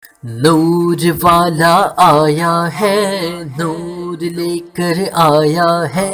نور والا آیا ہے، نور لے کر آیا ہے،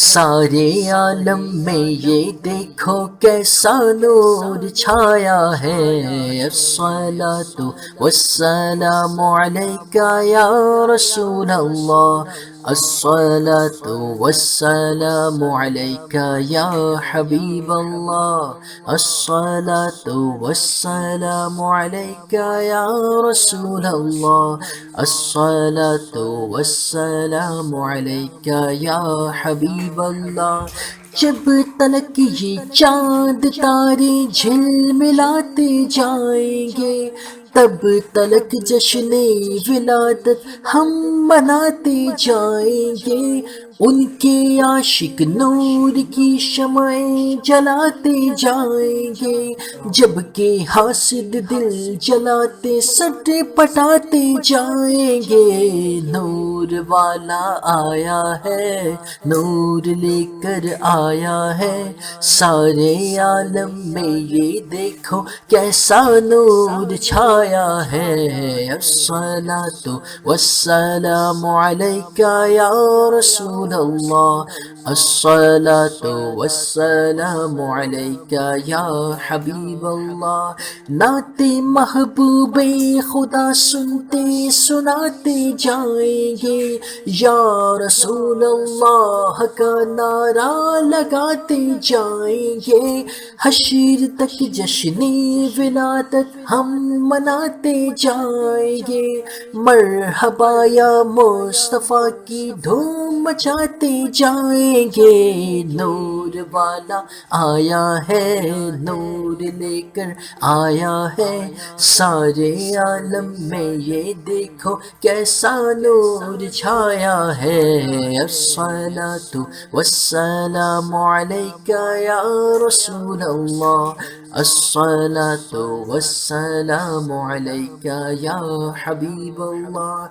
سارے عالم میں یہ دیکھو کیسا نور چھایا ہے۔ الصلاۃ والسلام علیک یا رسول اللہ، الصلاۃ والسلام علیک یا حبیب اللہ، الصلاۃ والسلام علیک یا رسول اللہ، الصلاۃ والسلام علیک یا حبیب اللہ۔ جب تلک یہ چاند تارے جھلملاتے جائیں گے، تب تلک جشن ولادت ہم مناتے جائیں گے۔ ان کے عاشق نور کی شمعیں جلاتے جائیں گے، جبکہ حاسد دل جلاتے سٹ پٹاتے جائیں گے۔ نور والا آیا ہے، نور لے کر آیا ہے، سارے عالم میں یہ دیکھو کیسا نور چھایا ہے۔ الصلاۃ والسلام علیک یا رسول اللہ، الصلاۃ والسلام علیک یا حبیب اللہ۔ نعت محبوب خدا سنتے سناتے جائیں گے، یا رسول اللہ کا نعرہ لگاتے جائیں گے۔ حشر تک جشن ولادت ہم مناتے جائیں گے، مرحبا یا مصطفیٰ کی دھوم مچاتے جائیں گے۔ نور والا آیا ہے، نور لے کر آیا ہے، سارے عالم میں یہ دیکھو کیسا نور چھایا ہے۔ الصلاۃ والسلام علیک یا رسول اللہ، الصلاۃ والسلام علیک یا حبیب اللہ۔